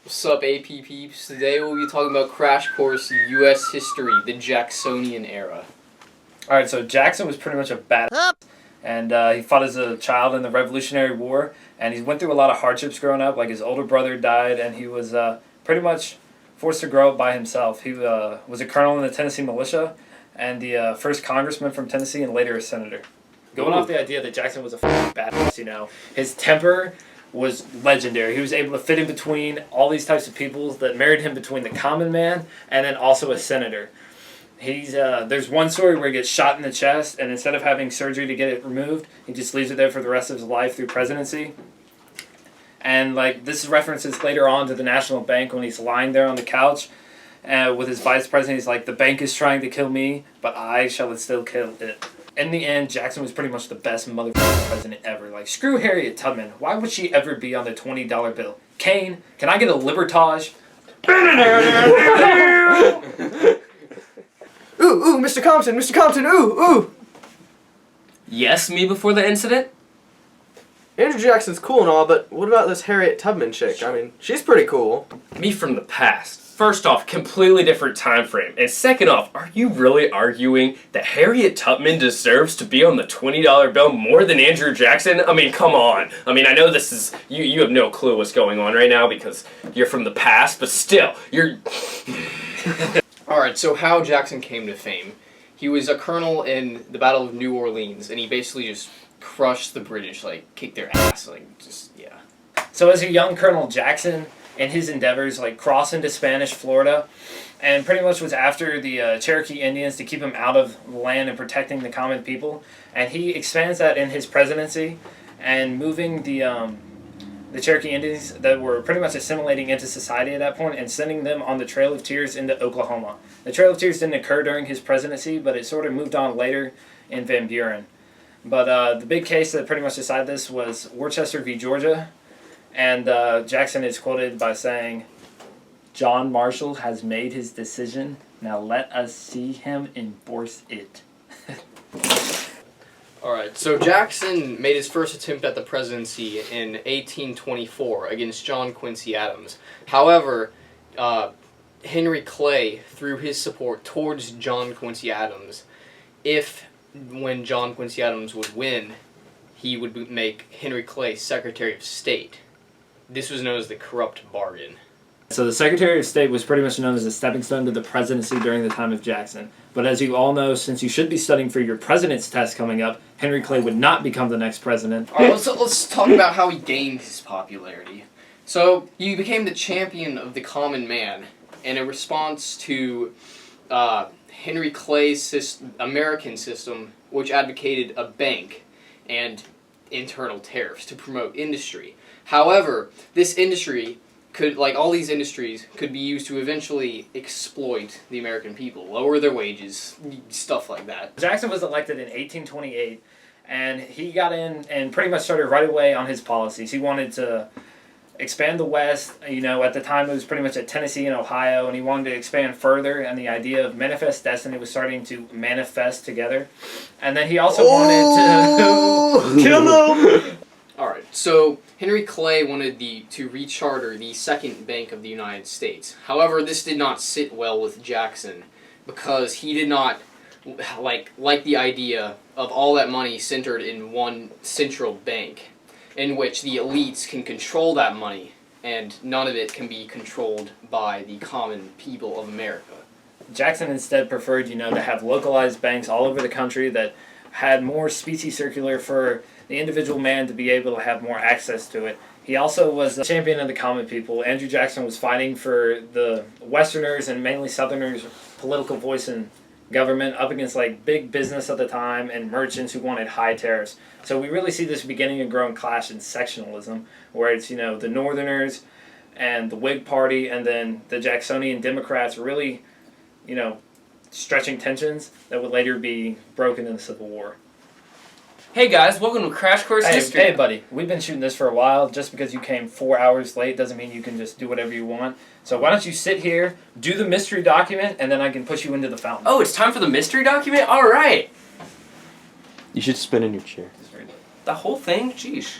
What's up, AP peeps? Today we'll be talking about Crash Course U.S. History, the Jacksonian era. Alright, so Jackson was pretty much a badass, and he fought as a child in the Revolutionary War, and he went through a lot of hardships growing up. Like, his older brother died, and he was pretty much forced to grow up by himself. He was a colonel in the Tennessee militia, and the first congressman from Tennessee, and later a senator. Going off the idea that Jackson was a badass, his temper was legendary. He was able to fit in between all these types of peoples that married him between the common man and then also a senator. There's one story where he gets shot in the chest, and instead of having surgery to get it removed, he just leaves it there for the rest of his life through presidency. And this references later on to the National Bank when he's lying there on the couch with his vice president. He's like, "The bank is trying to kill me, but I shall still kill it." In the end, Jackson was pretty much the best motherfucking president ever. Like, screw Harriet Tubman. Why would she ever be on the $20 bill? Kane, can I get a Libertage? Ooh, Mr. Compton, ooh! Yes, me before the incident? Andrew Jackson's cool and all, but what about this Harriet Tubman chick? I mean, she's pretty cool. Me from the past. First off, completely different time frame. And second off, are you really arguing that Harriet Tubman deserves to be on the $20 bill more than Andrew Jackson? I mean, come on. I mean, I know this is... You have no clue what's going on right now because you're from the past, but still, you're... Alright, so how Jackson came to fame. He was a colonel in the Battle of New Orleans, and he basically just crushed the British, kicked their ass, yeah. So as a young Colonel Jackson, in his endeavors, crossed into Spanish Florida, and pretty much was after the Cherokee Indians to keep them out of the land and protecting the common people. And he expands that in his presidency, and moving the Cherokee Indians that were pretty much assimilating into society at that point and sending them on the Trail of Tears into Oklahoma. The Trail of Tears didn't occur during his presidency, but it sort of moved on later in Van Buren. But the big case that pretty much decided this was Worcester v. Georgia. And Jackson is quoted by saying, "John Marshall has made his decision. Now let us see him enforce it." Alright, so Jackson made his first attempt at the presidency in 1824 against John Quincy Adams. However, Henry Clay threw his support towards John Quincy Adams. When John Quincy Adams would win, he would make Henry Clay Secretary of State. This was known as the corrupt bargain. So the Secretary of State was pretty much known as a stepping stone to the presidency during the time of Jackson. But as you all know, since you should be studying for your president's test coming up, Henry Clay would not become the next president. Alright, let's talk about how he gained his popularity. So, he became the champion of the common man, in a response to Henry Clay's American system, which advocated a bank and internal tariffs to promote industry. However, this industry could, like all these industries, could be used to eventually exploit the American people, lower their wages, stuff like that. Jackson was elected in 1828, and he got in and pretty much started right away on his policies. He wanted to expand the West. At the time it was pretty much at Tennessee and Ohio, and he wanted to expand further, and the idea of manifest destiny was starting to manifest together. And then he also wanted to kill him! Alright, so Henry Clay wanted to recharter the Second Bank of the United States. However, this did not sit well with Jackson because he did not like the idea of all that money centered in one central bank in which the elites can control that money and none of it can be controlled by the common people of America. Jackson instead preferred, to have localized banks all over the country that had more specie circular for the individual man to be able to have more access to it. He also was a champion of the common people. Andrew Jackson was fighting for the Westerners and mainly Southerners' political voice in government up against big business at the time and merchants who wanted high tariffs. So we really see this beginning of growing clash in sectionalism, where it's, the Northerners and the Whig Party and then the Jacksonian Democrats really, stretching tensions that would later be broken in the Civil War. Hey guys, welcome to Crash Course History. Hey buddy, we've been shooting this for a while. Just because you came 4 hours late doesn't mean you can just do whatever you want. So why don't you sit here, do the mystery document, and then I can push you into the fountain. Oh, it's time for the mystery document? Alright. You should spin in your chair. The whole thing? Jeesh.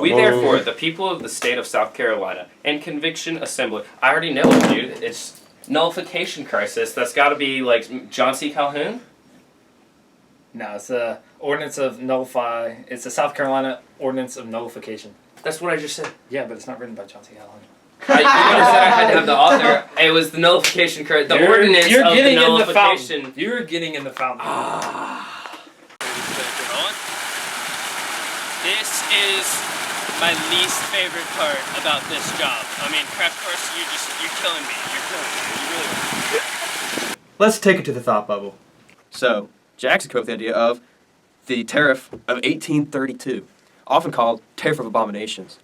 We therefore, the people of the state of South Carolina and Conviction Assembly. I already know it, dude. It's nullification crisis. That's got to be like John C. Calhoun. No, it's a ordinance of nullify. It's a South Carolina ordinance of nullification. That's what I just said. Yeah, but it's not written by John C. Calhoun. You would have said I had to have the author. It was the nullification crisis. The ordinance of the nullification. You're getting in the fountain. This is my least favorite part about this job. I mean, craft course, you're killing me. You're killing me. You really are. Let's take it to the thought bubble. So, Jackson came up with the idea of the Tariff of 1832, often called Tariff of Abominations.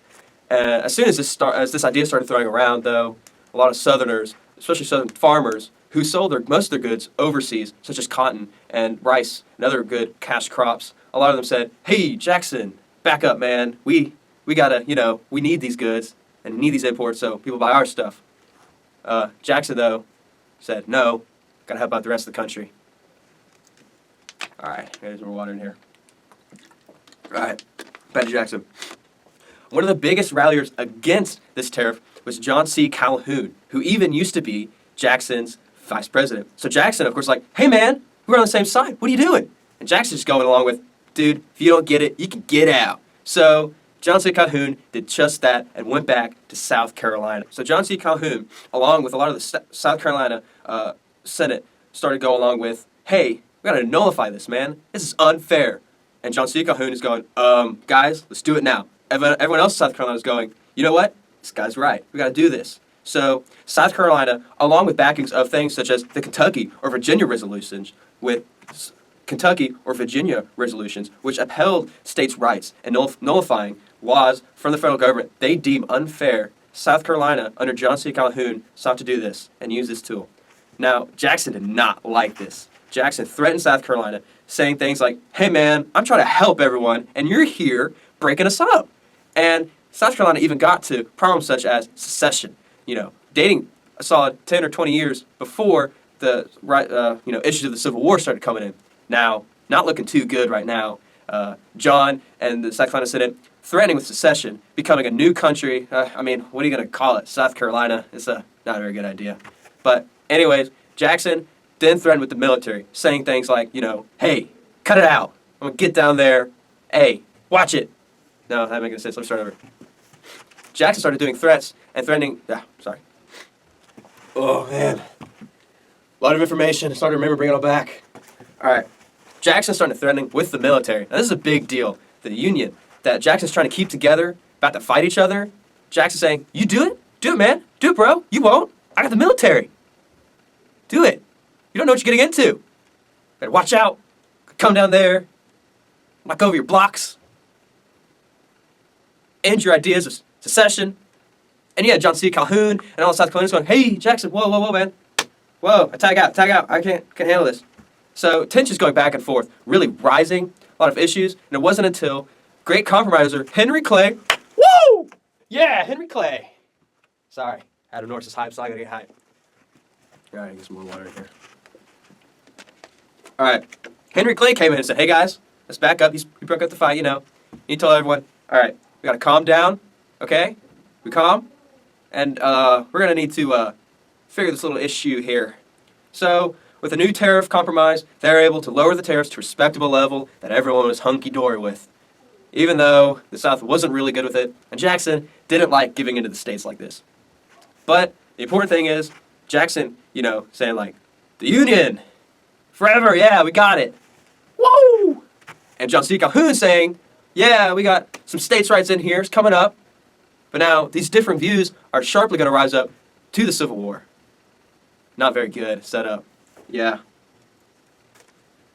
As soon as this idea started throwing around, though, a lot of Southerners, especially Southern farmers, who sold most of their goods overseas, such as cotton and rice and other good cash crops, a lot of them said, "Hey, Jackson, back up, man. We gotta, we need these goods and need these imports so people buy our stuff." Jackson, though, said, "No, gotta help out the rest of the country." All right, there's more water in here. All right, back to Jackson. One of the biggest ralliers against this tariff was John C. Calhoun, who even used to be Jackson's vice president. So Jackson, of course, like, "Hey, man, we're on the same side. What are you doing?" And Jackson's just going along with, "Dude, if you don't get it, you can get out." So John C. Calhoun did just that and went back to South Carolina. So John C. Calhoun, along with a lot of the South Carolina Senate, started going along with, "Hey, we gotta nullify this, man. This is unfair." And John C. Calhoun is going, "Guys, let's do it now." Everyone else in South Carolina is going, "You know what? This guy's right. We gotta do this." So South Carolina, along with backings of things such as the Kentucky or Virginia resolutions, which upheld states' rights and nullifying laws from the federal government they deem unfair, South Carolina, under John C. Calhoun, sought to do this and use this tool. Now, Jackson did not like this. Jackson threatened South Carolina, saying things like, "Hey, man, I'm trying to help everyone, and you're here breaking us up." And South Carolina even got to problems such as secession, dating a solid 10 or 20 years before the issues of the Civil War started coming in. Now, not looking too good right now. John and the South Carolina Senate threatening with secession, becoming a new country. What are you going to call it? South Carolina? It's not a very good idea. But anyways, Jackson then threatened with the military, saying things like, "Hey, cut it out. I'm going to get down there. Hey, watch it." No, that makes no sense. Let me start over. Jackson started doing threats and threatening. Oh, man. A lot of information. It's hard to remember bringing it all back. All right. Jackson started threatening with the military. Now, this is a big deal. The Union that Jackson's trying to keep together, about to fight each other. Jackson's saying, "You do it? Do it, man. Do it, bro. You won't. I got the military. Do it. You don't know what you're getting into. Better watch out. Come down there. Knock over your blocks. End your ideas of secession." And you had John C. Calhoun and all the South Carolinians going, "Hey, Jackson, whoa, man. Whoa, tag out. I can't handle this." So tensions going back and forth, really rising, a lot of issues, and it wasn't until great compromiser Henry Clay. Woo! Yeah, Henry Clay. Sorry, Adam Norris is hype, so I gotta get hype. All right, get some more water in here. All right, Henry Clay came in and said, "Hey guys, let's back up. He broke up the fight, He told everyone, all right, we gotta calm down, okay? We calm, and we're gonna need to figure this little issue here." So, with a new tariff compromise, they're able to lower the tariffs to a respectable level that everyone was hunky-dory with. Even though the South wasn't really good with it, and Jackson didn't like giving into the states like this. But the important thing is, Jackson, saying like, "The Union, forever, yeah, we got it. Woo!" And John C. Calhoun saying, "Yeah, we got some states' rights in here, it's coming up." But now, these different views are sharply going to rise up to the Civil War. Not very good setup. Yeah.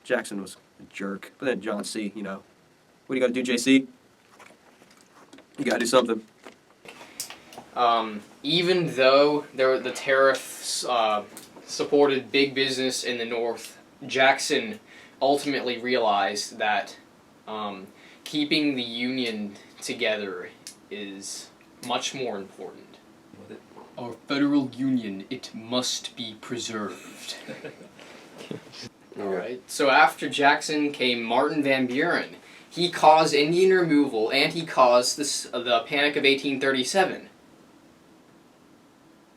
Jackson was a jerk. But then John C., what are you going to do, JC? You got to do something. Even though the tariffs supported big business in the North, Jackson ultimately realized that keeping the Union together is much more important. Our federal union, it must be preserved. Alright, so after Jackson came Martin Van Buren. He caused Indian removal, and he caused the Panic of 1837.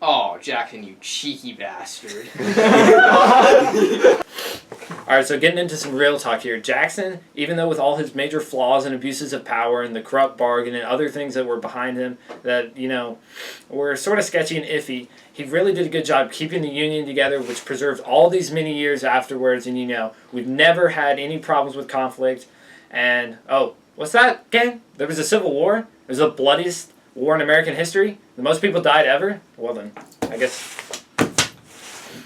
Oh, Jackson, you cheeky bastard. Alright, so getting into some real talk here. Jackson, even though with all his major flaws and abuses of power and the corrupt bargain and other things that were behind him that, were sort of sketchy and iffy, he really did a good job keeping the Union together, which preserved all these many years afterwards. And, we've never had any problems with conflict. And, oh, what's that, gang? There was a Civil War? It was the bloodiest war in American history? The most people died ever? Well then, I guess.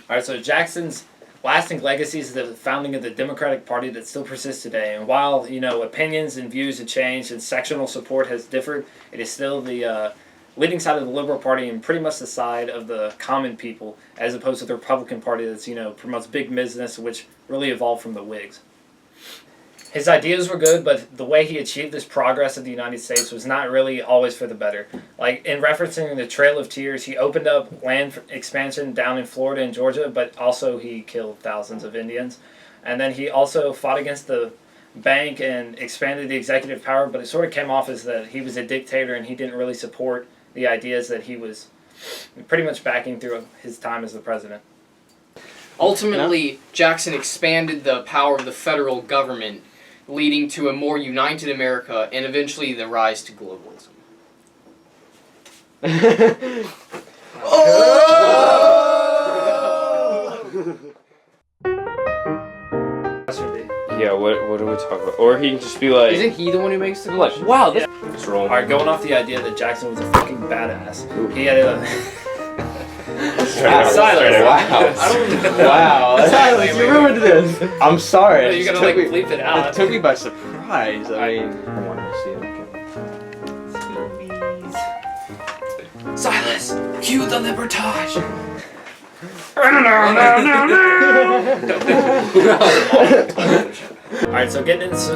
Alright, so Jackson's lasting legacy is the founding of the Democratic Party that still persists today. And while, opinions and views have changed and sectional support has differed, it is still the leading side of the Liberal Party and pretty much the side of the common people, as opposed to the Republican Party that's, promotes big business, which really evolved from the Whigs. His ideas were good, but the way he achieved this progress in the United States was not really always for the better. Like, in referencing the Trail of Tears, he opened up land expansion down in Florida and Georgia, but also he killed thousands of Indians. And then he also fought against the bank and expanded the executive power, but it sort of came off as that he was a dictator and he didn't really support the ideas that he was pretty much backing through his time as the president. Ultimately, Jackson expanded the power of the federal government, leading to a more united America and eventually the rise to globalism. Yeah, what do we talk about? Or he can just be like, Isn't he the one who makes the question? wow, this is wrong. Alright, going off the idea that Jackson was a fucking badass, he had a... Silence. Wow. Silence, you ruined this. I'm sorry. You gotta bleep it out. It took me by surprise. I wanted to see it. Silence! Cue the libertage! Alright, so getting into...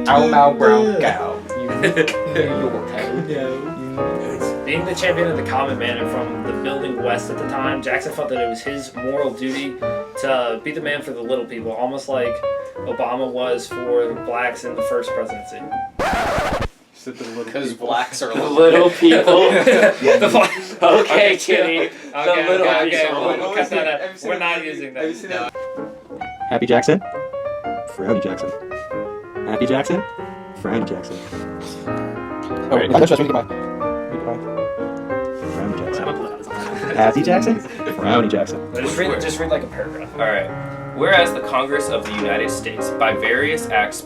Ow, brown cow. Being the champion of the common man and from the building west at the time, Jackson felt that it was his moral duty to be the man for the little people, almost like Obama was for blacks in the first presidency. Because blacks are Little people. Okay, Kitty. Okay, we'll cut that out. We're not using that. Happy Jackson, Frowny Jackson. Happy Jackson, Frowny Jackson. Oh, wait, Frowny Jackson. Happy Jackson, Frowny Jackson. Just read like a paragraph. Alright. Whereas the Congress of the United States, by various acts...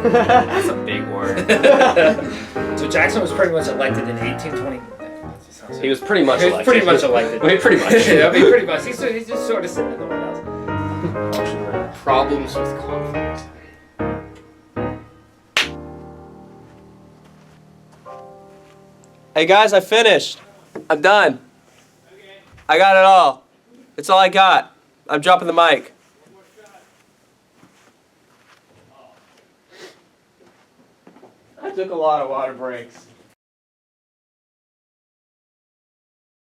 That's a big word. So Jackson was pretty much elected in 1820. He was pretty much elected. Pretty much elected. I mean, pretty much. Yeah, I mean, pretty much. He's just sort of sitting in the White House. problems with conflict. Hey guys, I finished. I'm done. I got it all. It's all I got. I'm dropping the mic. I took a lot of water breaks.